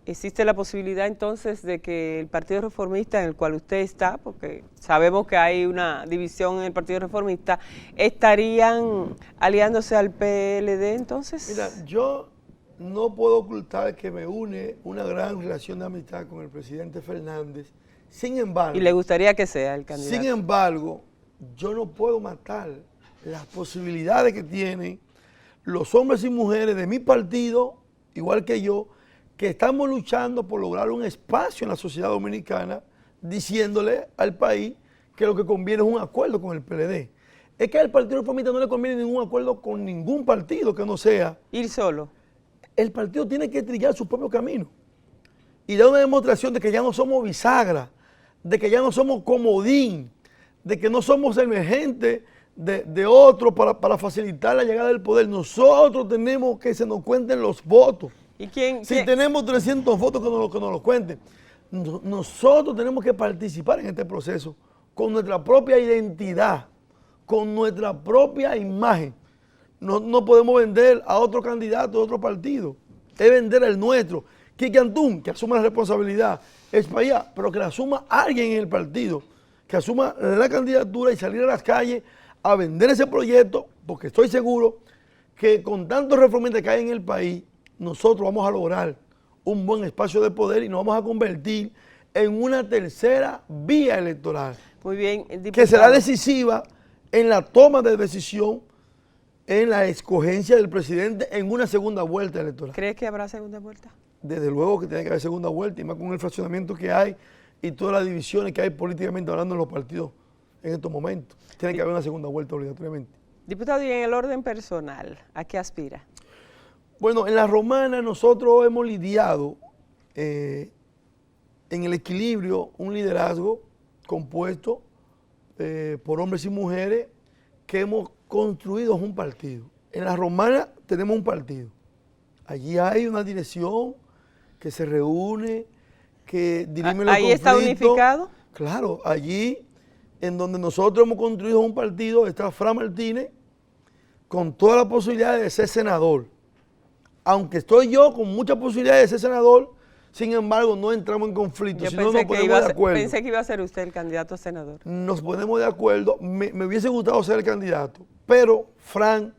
¿Existe la posibilidad entonces de que el Partido Reformista en el cual usted está, porque sabemos que hay una división en el Partido Reformista, estarían aliándose al PLD entonces? Mira, yo no puedo ocultar que me une una gran relación de amistad con el presidente Fernández. Sin embargo, ¿Y le gustaría que sea el candidato? sin embargo, yo no puedo matar las posibilidades que tienen los hombres y mujeres de mi partido, igual que yo, que estamos luchando por lograr un espacio en la sociedad dominicana, diciéndole al país que lo que conviene es un acuerdo con el PLD. Es que al Partido Reformista no le conviene ningún acuerdo con ningún partido que no sea. Ir solo. El partido tiene que trillar su propio camino y dar una demostración de que ya no somos bisagra, de que ya no somos comodín, de que no somos emergentes de otros para facilitar la llegada del poder. Nosotros tenemos que se nos cuenten los votos. ¿Y quién? Si tenemos 300 votos que nos los cuenten. Nosotros tenemos que participar en este proceso con nuestra propia identidad, con nuestra propia imagen. No podemos vender a otro candidato de otro partido. Es vender el nuestro. Quique Antún, que asuma la responsabilidad, es para allá, pero que la asuma alguien en el partido, que asuma la candidatura y salir a las calles a vender ese proyecto, porque estoy seguro que con tantos reformistas que hay en el país, nosotros vamos a lograr un buen espacio de poder y nos vamos a convertir en una tercera vía electoral. Muy bien, diputado. Que será decisiva en la toma de decisión, en la escogencia del presidente en una segunda vuelta electoral. ¿Cree que habrá segunda vuelta? Desde luego que tiene que haber segunda vuelta, y más con el fraccionamiento que hay y todas las divisiones que hay políticamente hablando en los partidos en estos momentos. Tiene que haber una segunda vuelta obligatoriamente. Diputado, y en el orden personal, ¿a qué aspira? Bueno, en la Romana nosotros hemos lidiado en el equilibrio un liderazgo compuesto por hombres y mujeres que hemos construido un partido. En la Romana tenemos un partido. Allí hay una dirección que se reúne, que dirime los ¿Ahí está unificado? Claro, allí en donde nosotros hemos construido un partido está Fran Martínez con toda la posibilidad de ser senador. Aunque estoy yo con muchas posibilidades de ser senador, sin embargo no entramos en conflicto, si no nos ponemos de acuerdo. Pensé que iba a ser usted el candidato a senador. Nos ponemos de acuerdo, me hubiese gustado ser el candidato, pero Fran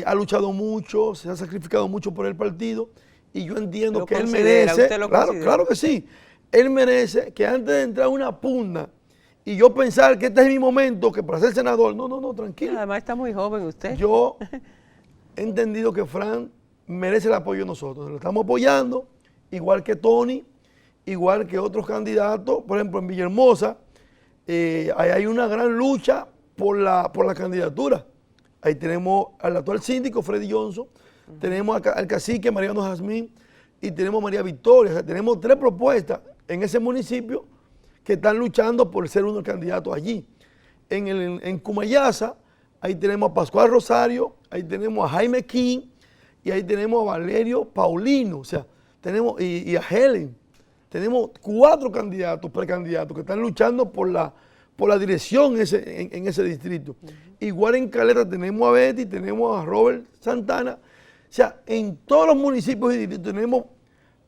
ha luchado mucho, se ha sacrificado mucho por el partido y yo entiendo que él merece, claro que sí, él merece que antes de entrar a una pugna y yo pensar que este es mi momento, que para ser senador, no, tranquilo. Además está muy joven usted. Yo he entendido que Fran merece el apoyo de nosotros, lo estamos apoyando, igual que Tony, igual que otros candidatos, por ejemplo en Villahermosa, hay una gran lucha por la candidatura. Ahí tenemos al actual síndico, Freddy Johnson, tenemos al cacique Mariano Jazmín y tenemos a María Victoria. O sea, tenemos 3 propuestas en ese municipio que están luchando por ser uno de los candidatos allí. En Cumayasa, ahí tenemos a Pascual Rosario, ahí tenemos a Jaime King y ahí tenemos a Valerio Paulino, o sea, tenemos y a Helen. Tenemos 4 candidatos, precandidatos que están luchando por la dirección en ese distrito. Igual en Caleta tenemos a Betty, tenemos a Robert Santana. O sea, en todos los municipios y distritos tenemos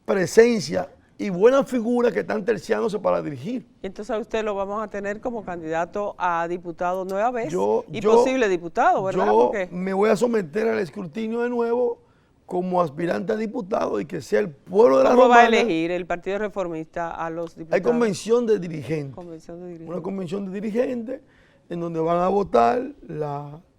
presencia y buenas figuras que están terciándose para dirigir. Y entonces a usted lo vamos a tener como candidato a diputado nueva vez y yo, posible diputado, ¿verdad? Yo me voy a someter al escrutinio de nuevo como aspirante a diputado y que sea el pueblo de la Romana. ¿Cómo va a elegir el Partido Reformista a los diputados? Hay convención de dirigentes. Una convención de dirigentes en donde van a votar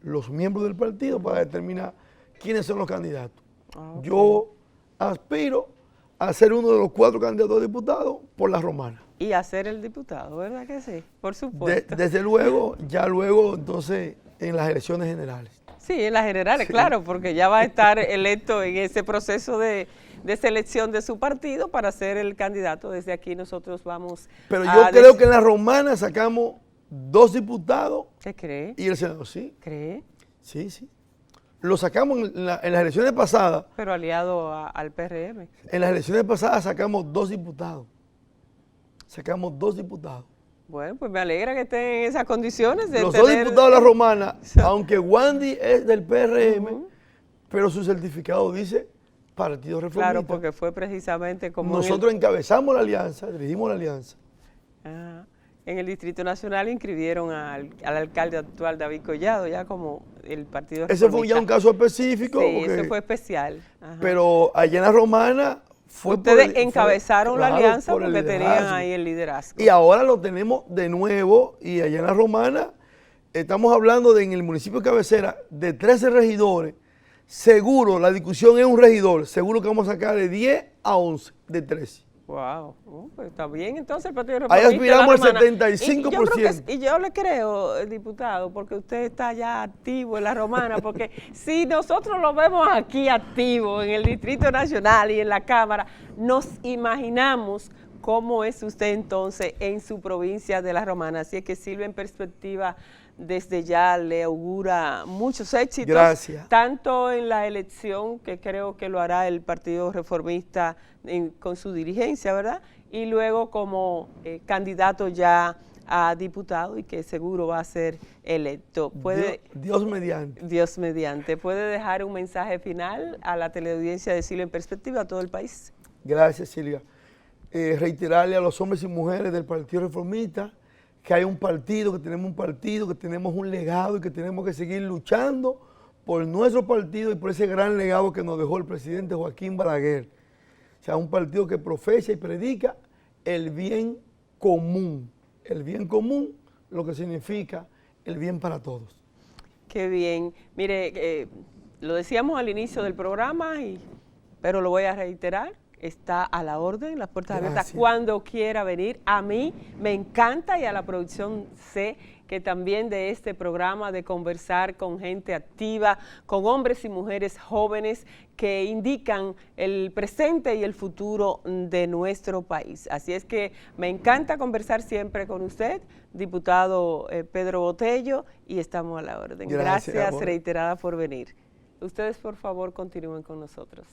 los miembros del partido para determinar quiénes son los candidatos. Okay. Yo aspiro a ser uno de los 4 candidatos a diputados por la Romana. Y a ser el diputado, ¿verdad que sí? Por supuesto. Desde luego, ya luego entonces en las elecciones generales. Sí, en las generales, sí. Claro, porque ya va a estar electo en ese proceso de selección de su partido para ser el candidato. Desde aquí nosotros vamos Pero yo creo que en la Romana sacamos 2 diputados. ¿Qué cree? Y el senador, sí. ¿Cree? Sí. Lo sacamos en las elecciones pasadas. Pero aliado al PRM. En las elecciones pasadas sacamos 2 diputados. Sacamos 2 diputados. Bueno, pues me alegra que estén en esas condiciones. Los 2 diputados de la Romana, aunque Wandy es del PRM, pero su certificado dice Partido Reformista. Claro, porque fue precisamente como nosotros encabezamos la alianza, dirigimos la alianza. En el Distrito Nacional inscribieron al alcalde actual David Collado ya como el Partido Reformista. Ese fue ya un caso específico. Sí, ese fue especial. Ajá. Pero allá en la Romana fue ustedes encabezaron la alianza porque tenían ahí el liderazgo. Y ahora lo tenemos de nuevo y allá en la Romana estamos hablando de en el municipio de cabecera de 13 regidores. Seguro, la discusión es un regidor, seguro que vamos a sacar de 10 a 11 de 13. Wow, pues está bien entonces el Partido Reformista. Ahí aspiramos al 75%. Y yo le creo, diputado, porque usted está ya activo en la Romana, porque si nosotros lo vemos aquí activo en el Distrito Nacional y en la Cámara, nos imaginamos cómo es usted entonces en su provincia de la Romana. Así es que Silvia en perspectiva desde ya le augura muchos éxitos. Gracias. Tanto en la elección, que creo que lo hará el Partido Reformista con su dirigencia, ¿verdad? Y luego como candidato ya a diputado y que seguro va a ser electo. Dios mediante. Dios mediante. ¿Puede dejar un mensaje final a la teleaudiencia de Silvia en perspectiva, a todo el país? Gracias, Silvia. Reiterarle a los hombres y mujeres del Partido Reformista que hay un partido, que tenemos un legado y que tenemos que seguir luchando por nuestro partido y por ese gran legado que nos dejó el presidente Joaquín Balaguer. O sea, un partido que profesa y predica el bien común. El bien común, lo que significa el bien para todos. Qué bien. Mire, lo decíamos al inicio del programa, pero lo voy a reiterar. Está a la orden, las puertas abiertas cuando quiera venir. A mí me encanta y a la producción sé que también de este programa de conversar con gente activa, con hombres y mujeres jóvenes que indican el presente y el futuro de nuestro país. Así es que me encanta conversar siempre con usted, diputado Pedro Botello, y estamos a la orden. Gracias reiterada por venir. Ustedes, por favor, continúen con nosotros.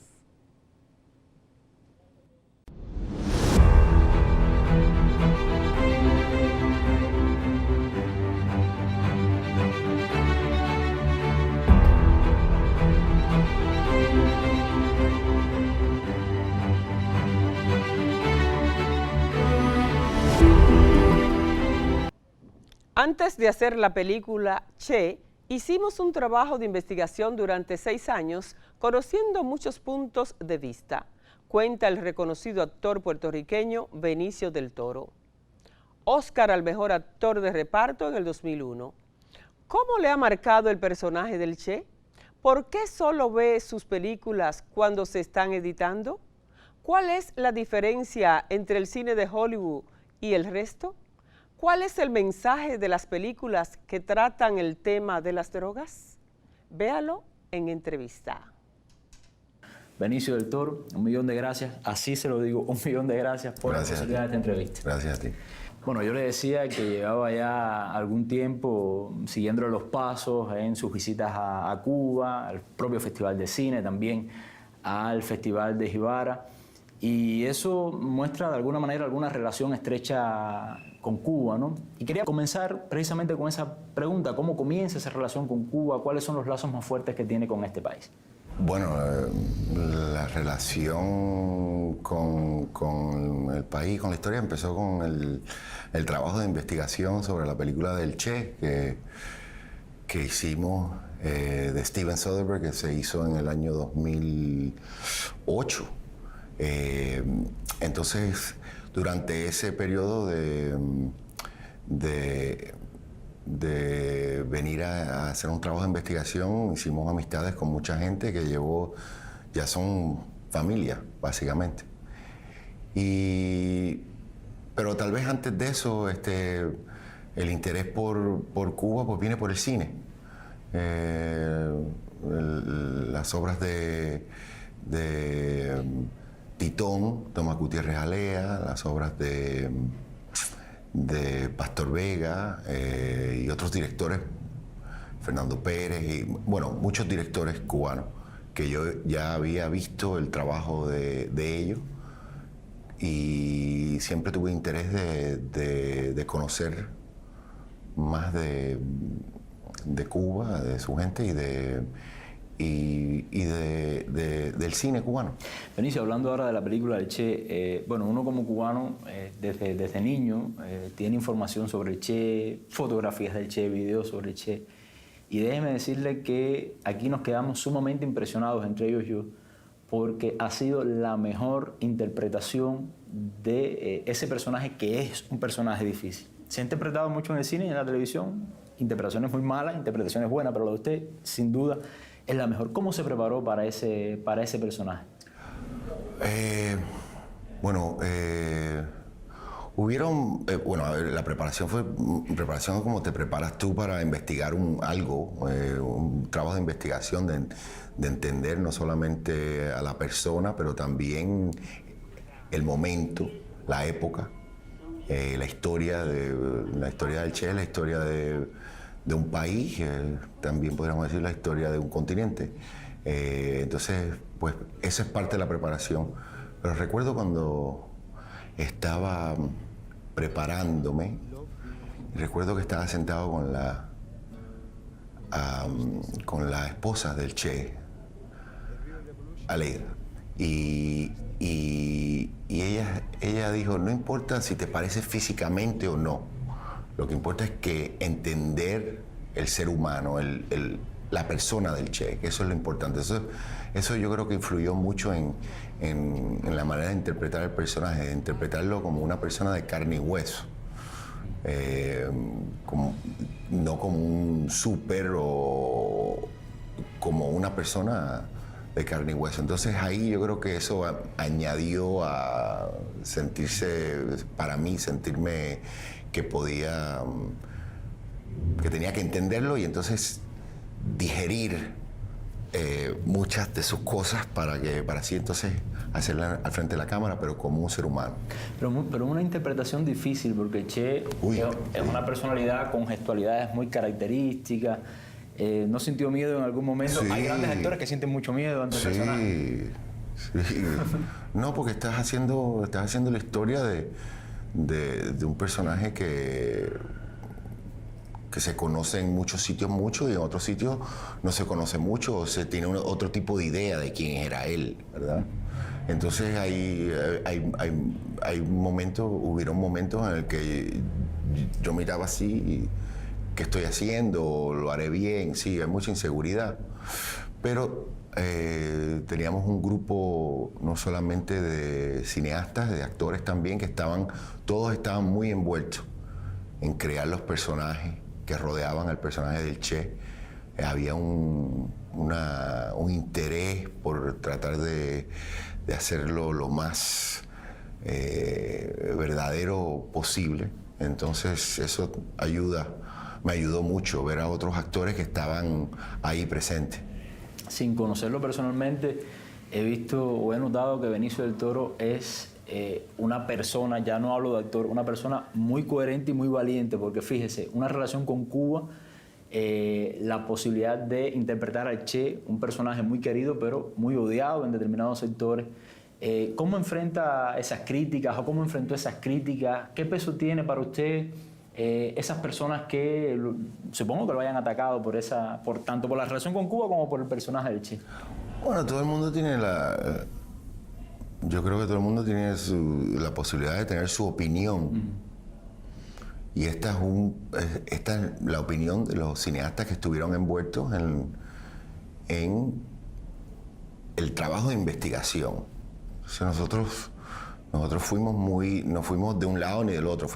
Antes de hacer la película Che, hicimos un trabajo de investigación durante 6 años, conociendo muchos puntos de vista, cuenta el reconocido actor puertorriqueño Benicio del Toro. Oscar al mejor actor de reparto en el 2001. ¿Cómo le ha marcado el personaje del Che? ¿Por qué solo ve sus películas cuando se están editando? ¿Cuál es la diferencia entre el cine de Hollywood y el resto? ¿Cuál es el mensaje de las películas que tratan el tema de las drogas? Véalo en entrevista. Benicio del Toro, 1.000.000 de gracias. Así se lo digo, 1.000.000 de gracias por la posibilidad de esta entrevista. Gracias a ti. Bueno, yo le decía que llevaba ya algún tiempo siguiendo los pasos en sus visitas a Cuba, al propio Festival de Cine, también al Festival de Jibara. Y eso muestra de alguna manera alguna relación estrecha con Cuba, ¿no? Y quería comenzar precisamente con esa pregunta, ¿cómo comienza esa relación con Cuba? ¿Cuáles son los lazos más fuertes que tiene con este país? Bueno, la relación con el país, con la historia, empezó con el trabajo de investigación sobre la película del Che que hicimos de Steven Soderbergh, que se hizo en el año 2008. Entonces, durante ese periodo de venir a hacer un trabajo de investigación, hicimos amistades con mucha gente que ya son familia, básicamente. Pero tal vez antes de eso, el interés por Cuba pues viene por el cine. Las obras de Titón, Tomás Gutiérrez Alea, las obras de Pastor Vega y otros directores, Fernando Pérez, y bueno, muchos directores cubanos, que yo ya había visto el trabajo de ellos y siempre tuve interés de conocer más de Cuba, de su gente del cine cubano. Benicio, hablando ahora de la película del Che, bueno, uno como cubano desde niño tiene información sobre el Che, fotografías del Che, videos sobre el Che, y déjeme decirle que aquí nos quedamos sumamente impresionados, entre ellos yo, porque ha sido la mejor interpretación de ese personaje, que es un personaje difícil. Se ha interpretado mucho en el cine y en la televisión, interpretaciones muy malas, interpretaciones buenas, pero la de usted, sin duda, es la mejor. ¿Cómo se preparó para ese personaje? La preparación fue preparación como te preparas tú para investigar un trabajo de investigación, de entender no solamente a la persona, pero también el momento, la época, la historia del Che, la historia de un país, también podríamos decir la historia de un continente. Entonces, pues esa es parte de la preparación. Pero recuerdo cuando estaba preparándome, recuerdo que estaba sentado con la esposa del Che, Aleida, y ella dijo, no importa si te pareces físicamente o no, lo que importa es que entender el ser humano, la persona del Che, que eso es lo importante. Eso yo creo que influyó mucho en la manera de interpretar el personaje, de interpretarlo como una persona de carne y hueso. No como un súper o como una persona de carne y hueso. Entonces ahí yo creo que eso añadió a sentirme que tenía que entenderlo y entonces digerir muchas de sus cosas para así entonces hacerla al frente de la cámara, pero como un ser humano. Pero una interpretación difícil, porque Che es una personalidad con gestualidades muy características. ¿No sintió miedo en algún momento? Sí. Hay grandes actores que sienten mucho miedo ante el personaje. Sí. No, porque estás haciendo la historia de un personaje que se conoce en muchos sitios mucho y en otros sitios no se conoce mucho, o se tiene otro tipo de idea de quién era él, ¿verdad? Entonces hubieron momentos en el que yo miraba así, ¿qué estoy haciendo? ¿Lo haré bien? Sí, hay mucha inseguridad. Pero teníamos un grupo no solamente de cineastas, de actores también, todos estaban muy envueltos en crear los personajes que rodeaban al personaje del Che. Había un interés por tratar de hacerlo lo más verdadero posible. Entonces eso me ayudó mucho ver a otros actores que estaban ahí presentes. Sin conocerlo personalmente, he notado que Benicio del Toro es una persona, ya no hablo de actor, una persona muy coherente y muy valiente, porque fíjese, una relación con Cuba, la posibilidad de interpretar al Che, un personaje muy querido pero muy odiado en determinados sectores. ¿Cómo enfrenta esas críticas o cómo enfrentó esas críticas? ¿Qué peso tiene para usted esas personas que supongo que lo hayan atacado tanto por la relación con Cuba como por el personaje del Che? Bueno, todo el mundo tiene yo creo que todo el mundo tiene la posibilidad de tener su opinión. Y esta es la opinión de los cineastas que estuvieron envueltos en el trabajo de investigación. O sea, nosotros no fuimos de un lado ni del otro,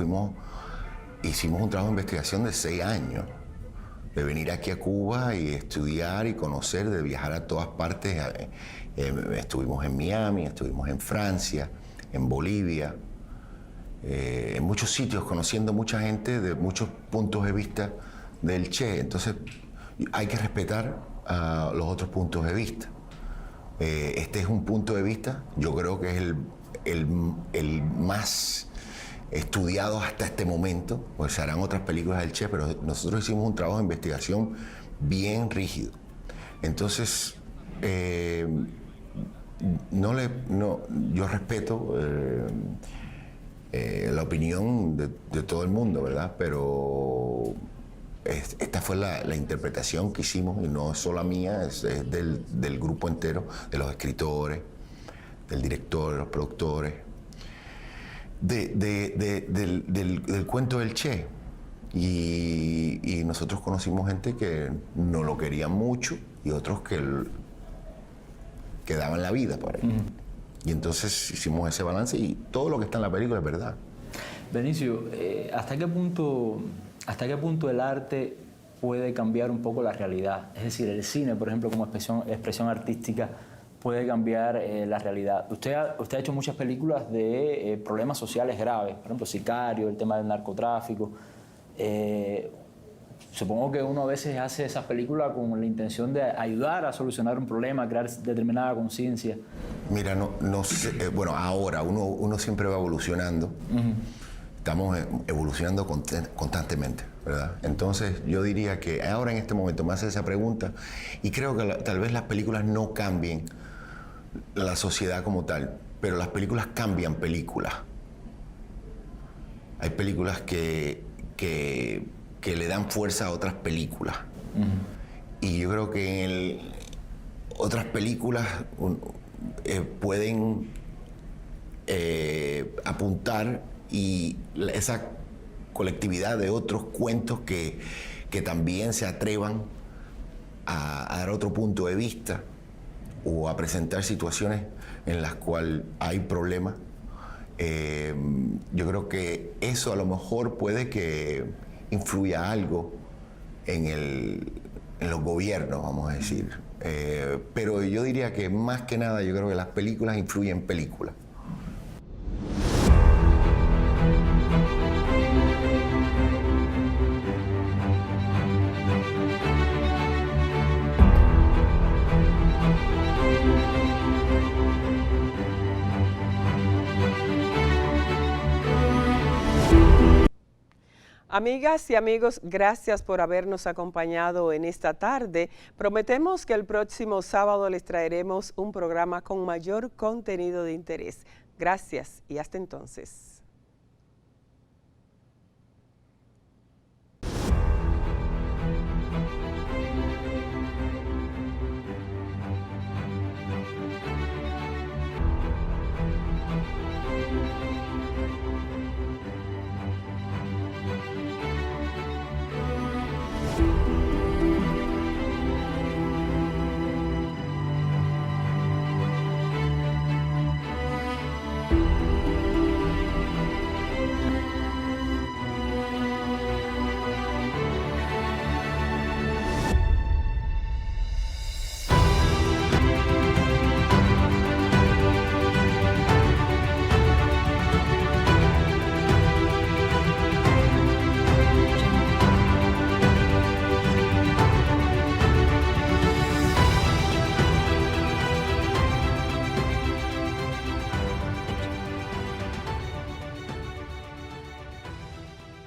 hicimos un trabajo de investigación de 6 años, de venir aquí a Cuba y estudiar y conocer, de viajar a todas partes. Estuvimos en Miami, estuvimos en Francia, en Bolivia, en muchos sitios, conociendo mucha gente de muchos puntos de vista del Che. Entonces hay que respetar los otros puntos de vista. Este es un punto de vista, yo creo que es el más estudiado hasta este momento, pues se harán otras películas del Che, pero nosotros hicimos un trabajo de investigación bien rígido. Entonces, yo respeto la opinión de todo el mundo, ¿verdad? Pero esta fue la interpretación que hicimos, y no es solo mía, es del grupo entero, de los escritores, del director, de los productores, del cuento del Che. Y nosotros conocimos gente que no lo querían mucho y otros que daban la vida por él. Y entonces hicimos ese balance y todo lo que está en la película es verdad. Benicio, ¿hasta qué punto el arte puede cambiar un poco la realidad? Es decir, el cine, por ejemplo, como expresión artística, puede cambiar la realidad. Usted ha hecho muchas películas de problemas sociales graves, por ejemplo, Sicario, el tema del narcotráfico. Supongo que uno a veces hace esas películas con la intención de ayudar a solucionar un problema, crear determinada conciencia. Mira, no sé, bueno, ahora uno siempre va evolucionando. Estamos evolucionando constantemente, ¿verdad? Entonces yo diría que ahora en este momento me hace esa pregunta y creo que tal vez las películas no cambien la sociedad como tal, pero las películas cambian películas. Hay películas que le dan fuerza a otras películas. Y yo creo que otras películas pueden apuntar y esa colectividad de otros cuentos que también se atrevan a dar otro punto de vista o a presentar situaciones en las cuales hay problemas. Yo creo que eso a lo mejor puede que influya algo en los gobiernos, vamos a decir. Pero yo diría que más que nada yo creo que las películas influyen en películas. Amigas y amigos, gracias por habernos acompañado en esta tarde. Prometemos que el próximo sábado les traeremos un programa con mayor contenido de interés. Gracias y hasta entonces.